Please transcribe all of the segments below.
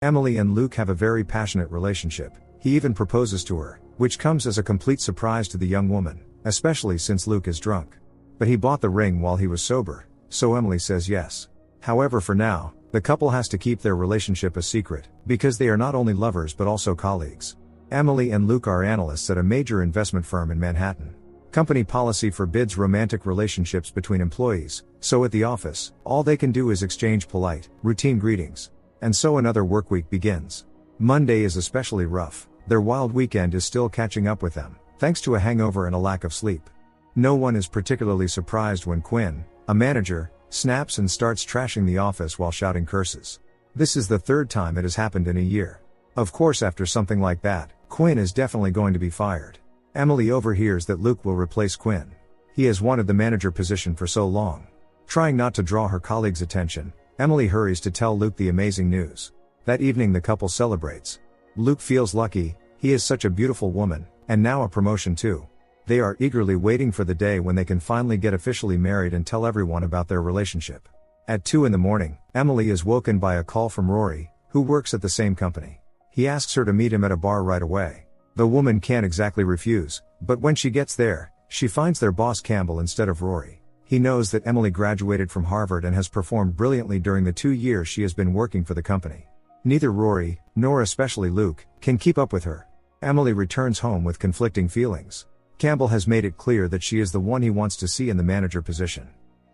Emily and Luke have a very passionate relationship. He even proposes to her, which comes as a complete surprise to the young woman, especially since Luke is drunk. But he bought the ring while he was sober, so Emily says yes. However, for now, the couple has to keep their relationship a secret, because they are not only lovers but also colleagues. Emily and Luke are analysts at a major investment firm in Manhattan. Company policy forbids romantic relationships between employees, so at the office, all they can do is exchange polite, routine greetings. And so another workweek begins. Monday is especially rough. Their wild weekend is still catching up with them, thanks to a hangover and a lack of sleep. No one is particularly surprised when Quinn, a manager, snaps and starts trashing the office while shouting curses. This is the third time it has happened in a year. Of course, after something like that, Quinn is definitely going to be fired. Emily overhears that Luke will replace Quinn. He has wanted the manager position for so long. Trying not to draw her colleagues' attention, Emily hurries to tell Luke the amazing news. That evening the couple celebrates. Luke feels lucky, he is such a beautiful woman, and now a promotion too. They are eagerly waiting for the day when they can finally get officially married and tell everyone about their relationship. At 2 in the morning, Emily is woken by a call from Rory, who works at the same company. He asks her to meet him at a bar right away. The woman can't exactly refuse, but when she gets there, she finds their boss Campbell instead of Rory. He knows that Emily graduated from Harvard and has performed brilliantly during the 2 years she has been working for the company. Neither Rory, nor especially Luke, can keep up with her. Emily returns home with conflicting feelings. Campbell has made it clear that she is the one he wants to see in the manager position.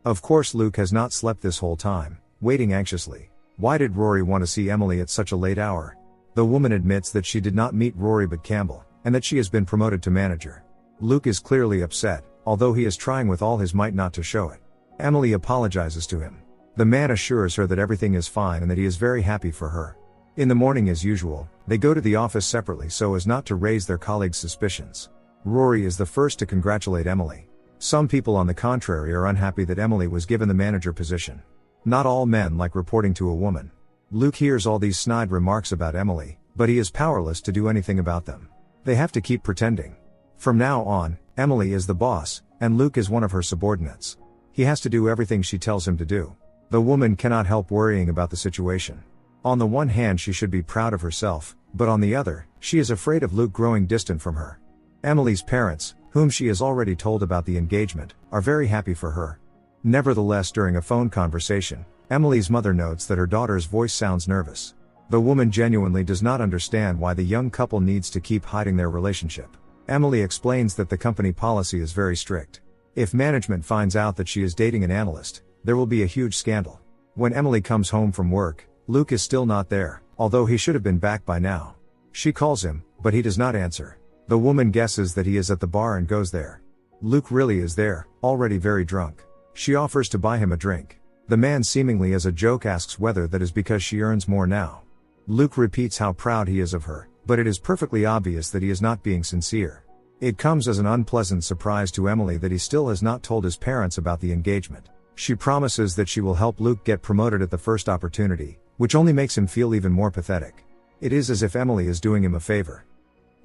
Of course, Luke has not slept this whole time, waiting anxiously. Why did Rory want to see Emily at such a late hour? The woman admits that she did not meet Rory but Campbell, and that she has been promoted to manager. Luke is clearly upset, although he is trying with all his might not to show it. Emily apologizes to him. The man assures her that everything is fine and that he is very happy for her. In the morning, as usual, they go to the office separately so as not to raise their colleagues' suspicions. Rory is the first to congratulate Emily. Some people, on the contrary, are unhappy that Emily was given the manager position. Not all men like reporting to a woman. Luke hears all these snide remarks about Emily, but he is powerless to do anything about them. They have to keep pretending. From now on, Emily is the boss, and Luke is one of her subordinates. He has to do everything she tells him to do. The woman cannot help worrying about the situation. On the one hand, she should be proud of herself, but on the other, she is afraid of Luke growing distant from her. Emily's parents, whom she has already told about the engagement, are very happy for her. Nevertheless, during a phone conversation, Emily's mother notes that her daughter's voice sounds nervous. The woman genuinely does not understand why the young couple needs to keep hiding their relationship. Emily explains that the company policy is very strict. If management finds out that she is dating an analyst, there will be a huge scandal. When Emily comes home from work, Luke is still not there, although he should have been back by now. She calls him, but he does not answer. The woman guesses that he is at the bar and goes there. Luke really is there, already very drunk. She offers to buy him a drink. The man, seemingly as a joke, asks whether that is because she earns more now. Luke repeats how proud he is of her, but it is perfectly obvious that he is not being sincere. It comes as an unpleasant surprise to Emily that he still has not told his parents about the engagement. She promises that she will help Luke get promoted at the first opportunity, which only makes him feel even more pathetic. It is as if Emily is doing him a favor.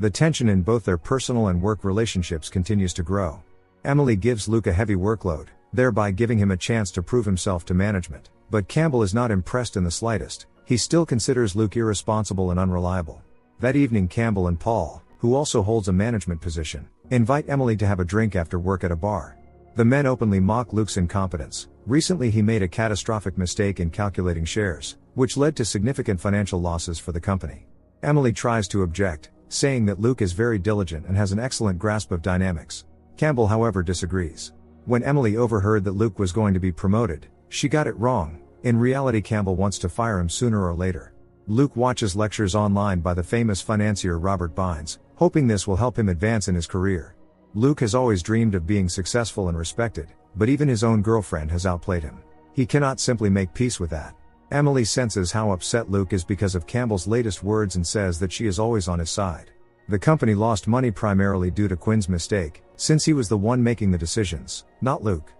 The tension in both their personal and work relationships continues to grow. Emily gives Luke a heavy workload, thereby giving him a chance to prove himself to management, but Campbell is not impressed in the slightest. He still considers Luke irresponsible and unreliable. That evening, Campbell and Paul, who also holds a management position, invite Emily to have a drink after work at a bar. The men openly mock Luke's incompetence. Recently he made a catastrophic mistake in calculating shares, which led to significant financial losses for the company. Emily tries to object, saying that Luke is very diligent and has an excellent grasp of dynamics. Campbell, however, disagrees. When Emily overheard that Luke was going to be promoted, she got it wrong. In reality, Campbell wants to fire him sooner or later. Luke watches lectures online by the famous financier Robert Bynes, hoping this will help him advance in his career. Luke has always dreamed of being successful and respected, but even his own girlfriend has outplayed him. He cannot simply make peace with that. Emily senses how upset Luke is because of Campbell's latest words and says that she is always on his side. The company lost money primarily due to Quinn's mistake, since he was the one making the decisions, not Luke.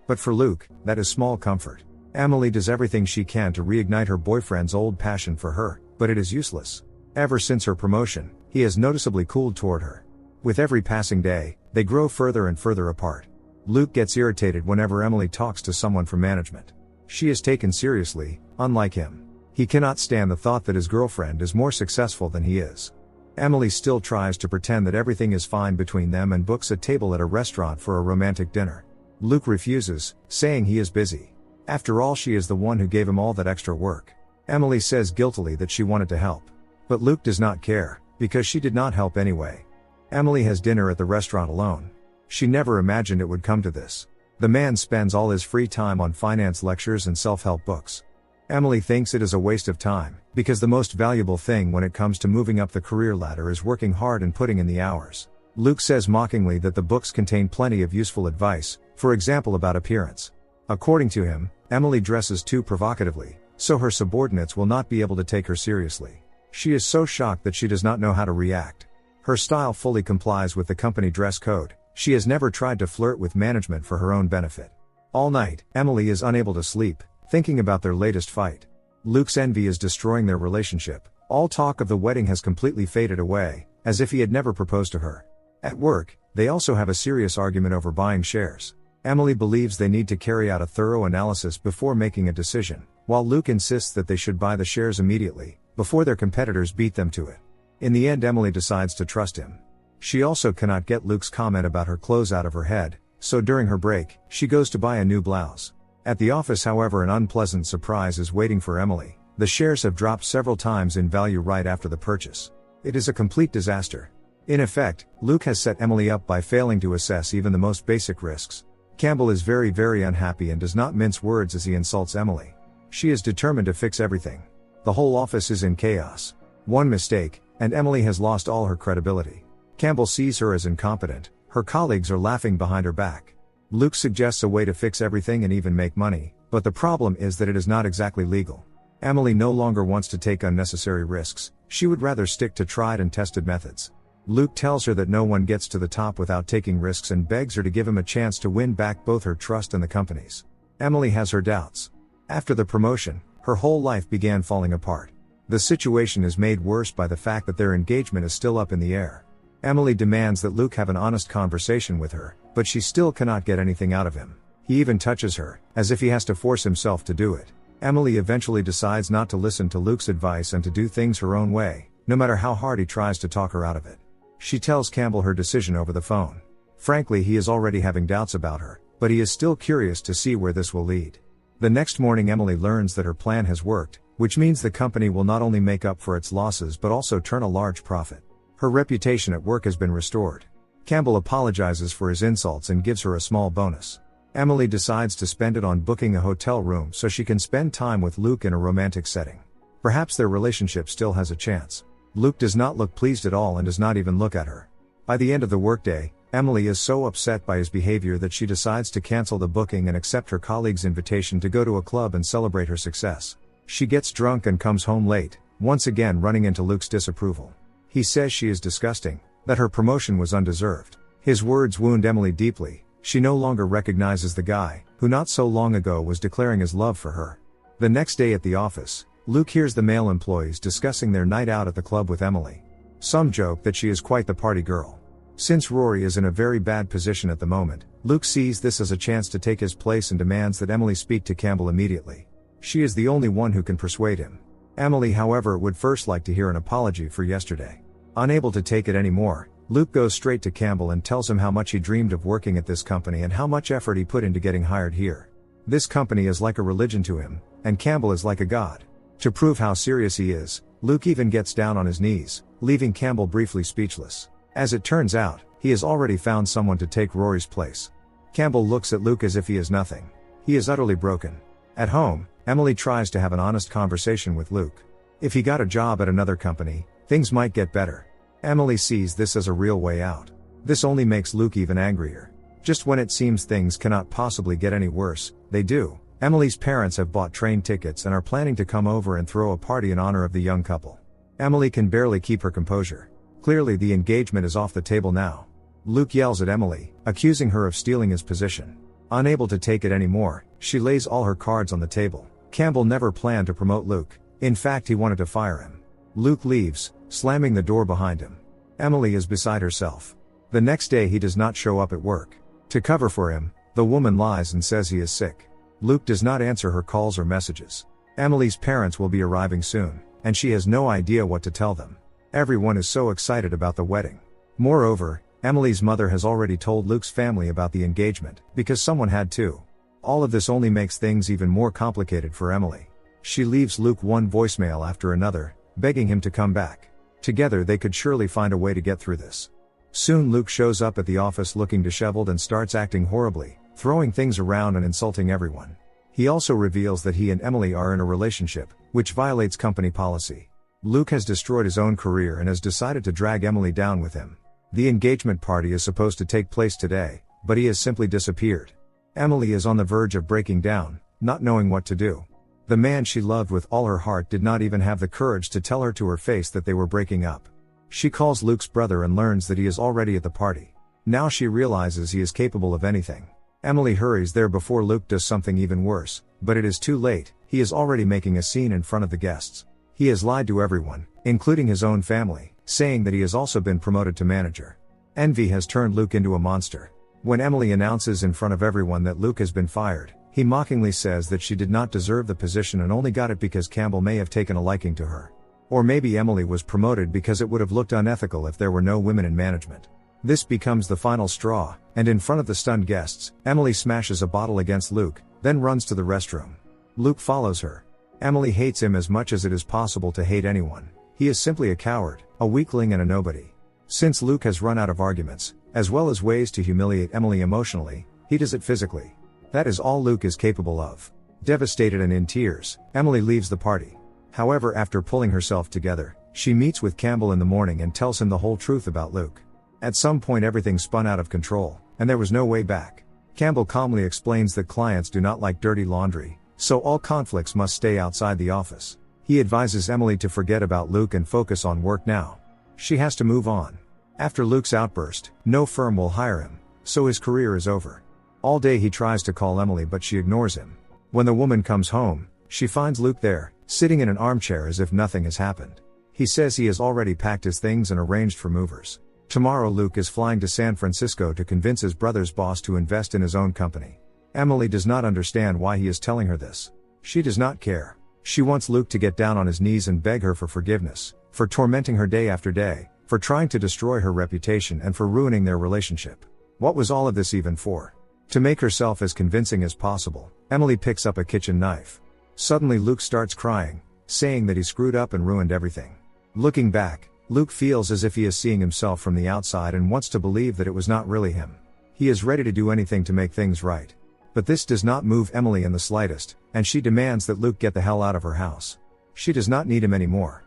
But for Luke, that is small comfort. Emily does everything she can to reignite her boyfriend's old passion for her, but it is useless. Ever since her promotion, he has noticeably cooled toward her. With every passing day, they grow further and further apart. Luke gets irritated whenever Emily talks to someone from management. She is taken seriously, unlike him. He cannot stand the thought that his girlfriend is more successful than he is. Emily still tries to pretend that everything is fine between them and books a table at a restaurant for a romantic dinner. Luke refuses, saying he is busy. After all, she is the one who gave him all that extra work. Emily says guiltily that she wanted to help. But Luke does not care, because she did not help anyway. Emily has dinner at the restaurant alone. She never imagined it would come to this. The man spends all his free time on finance lectures and self-help books. Emily thinks it is a waste of time, because the most valuable thing when it comes to moving up the career ladder is working hard and putting in the hours. Luke says mockingly that the books contain plenty of useful advice, for example about appearance. According to him, Emily dresses too provocatively, so her subordinates will not be able to take her seriously. She is so shocked that she does not know how to react. Her style fully complies with the company dress code. She has never tried to flirt with management for her own benefit. All night, Emily is unable to sleep, thinking about their latest fight. Luke's envy is destroying their relationship. All talk of the wedding has completely faded away, as if he had never proposed to her. At work, they also have a serious argument over buying shares. Emily believes they need to carry out a thorough analysis before making a decision, while Luke insists that they should buy the shares immediately, before their competitors beat them to it. In the end, Emily decides to trust him. She also cannot get Luke's comment about her clothes out of her head, so during her break, she goes to buy a new blouse. At the office, however, an unpleasant surprise is waiting for Emily. The shares have dropped several times in value right after the purchase. It is a complete disaster. In effect, Luke has set Emily up by failing to assess even the most basic risks. Campbell is very unhappy and does not mince words as he insults Emily. She is determined to fix everything. The whole office is in chaos. One mistake, and Emily has lost all her credibility. Campbell sees her as incompetent. Her colleagues are laughing behind her back. Luke suggests a way to fix everything and even make money, but the problem is that it is not exactly legal. Emily no longer wants to take unnecessary risks. She would rather stick to tried and tested methods. Luke tells her that no one gets to the top without taking risks and begs her to give him a chance to win back both her trust and the company's. Emily has her doubts. After the promotion, her whole life began falling apart. The situation is made worse by the fact that their engagement is still up in the air. Emily demands that Luke have an honest conversation with her, but she still cannot get anything out of him. He even touches her, as if he has to force himself to do it. Emily eventually decides not to listen to Luke's advice and to do things her own way, no matter how hard he tries to talk her out of it. She tells Campbell her decision over the phone. Frankly, he is already having doubts about her, but he is still curious to see where this will lead. The next morning, Emily learns that her plan has worked, which means the company will not only make up for its losses but also turn a large profit. Her reputation at work has been restored. Campbell apologizes for his insults and gives her a small bonus. Emily decides to spend it on booking a hotel room so she can spend time with Luke in a romantic setting. Perhaps their relationship still has a chance. Luke does not look pleased at all and does not even look at her. By the end of the workday, Emily is so upset by his behavior that she decides to cancel the booking and accept her colleague's invitation to go to a club and celebrate her success. She gets drunk and comes home late, once again running into Luke's disapproval. He says she is disgusting, that her promotion was undeserved. His words wound Emily deeply. She no longer recognizes the guy, who not so long ago was declaring his love for her. The next day at the office, Luke hears the male employees discussing their night out at the club with Emily. Some joke that she is quite the party girl. Since Rory is in a very bad position at the moment, Luke sees this as a chance to take his place and demands that Emily speak to Campbell immediately. She is the only one who can persuade him. Emily, however, would first like to hear an apology for yesterday. Unable to take it anymore, Luke goes straight to Campbell and tells him how much he dreamed of working at this company and how much effort he put into getting hired here. This company is like a religion to him, and Campbell is like a god. To prove how serious he is, Luke even gets down on his knees, leaving Campbell briefly speechless. As it turns out, he has already found someone to take Rory's place. Campbell looks at Luke as if he is nothing. He is utterly broken. At home, Emily tries to have an honest conversation with Luke. If he got a job at another company, things might get better. Emily sees this as a real way out. This only makes Luke even angrier. Just when it seems things cannot possibly get any worse, they do. Emily's parents have bought train tickets and are planning to come over and throw a party in honor of the young couple. Emily can barely keep her composure. Clearly the engagement is off the table now. Luke yells at Emily, accusing her of stealing his position. Unable to take it anymore, she lays all her cards on the table. Campbell never planned to promote Luke. In fact, he wanted to fire him. Luke leaves, slamming the door behind him. Emily is beside herself. The next day he does not show up at work. To cover for him, the woman lies and says he is sick. Luke does not answer her calls or messages. Emily's parents will be arriving soon, and she has no idea what to tell them. Everyone is so excited about the wedding. Moreover, Emily's mother has already told Luke's family about the engagement, because someone had to. All of this only makes things even more complicated for Emily. She leaves Luke one voicemail after another, begging him to come back. Together they could surely find a way to get through this. Soon Luke shows up at the office looking disheveled and starts acting horribly, throwing things around and insulting everyone. He also reveals that he and Emily are in a relationship, which violates company policy. Luke has destroyed his own career and has decided to drag Emily down with him. The engagement party is supposed to take place today, but he has simply disappeared. Emily is on the verge of breaking down, not knowing what to do. The man she loved with all her heart did not even have the courage to tell her to her face that they were breaking up. She calls Luke's brother and learns that he is already at the party. Now she realizes he is capable of anything. Emily hurries there before Luke does something even worse, but it is too late. He is already making a scene in front of the guests. He has lied to everyone, including his own family, saying that he has also been promoted to manager. Envy has turned Luke into a monster. When Emily announces in front of everyone that Luke has been fired, he mockingly says that she did not deserve the position and only got it because Campbell may have taken a liking to her. Or maybe Emily was promoted because it would have looked unethical if there were no women in management. This becomes the final straw, and in front of the stunned guests, Emily smashes a bottle against Luke, then runs to the restroom. Luke follows her. Emily hates him as much as it is possible to hate anyone. He is simply a coward, a weakling and a nobody. Since Luke has run out of arguments, as well as ways to humiliate Emily emotionally, he does it physically. That is all Luke is capable of. Devastated and in tears, Emily leaves the party. However, after pulling herself together, she meets with Campbell in the morning and tells him the whole truth about Luke. At some point everything spun out of control, and there was no way back. Campbell calmly explains that clients do not like dirty laundry, so all conflicts must stay outside the office. He advises Emily to forget about Luke and focus on work now. She has to move on. After Luke's outburst, no firm will hire him, so his career is over. All day he tries to call Emily but she ignores him. When the woman comes home, she finds Luke there, sitting in an armchair as if nothing has happened. He says he has already packed his things and arranged for movers. Tomorrow Luke is flying to San Francisco to convince his brother's boss to invest in his own company. Emily does not understand why he is telling her this. She does not care. She wants Luke to get down on his knees and beg her for forgiveness, for tormenting her day after day, for trying to destroy her reputation and for ruining their relationship. What was all of this even for? To make herself as convincing as possible, Emily picks up a kitchen knife. Suddenly Luke starts crying, saying that he screwed up and ruined everything. Looking back, Luke feels as if he is seeing himself from the outside and wants to believe that it was not really him. He is ready to do anything to make things right. But this does not move Emily in the slightest, and she demands that Luke get the hell out of her house. She does not need him anymore.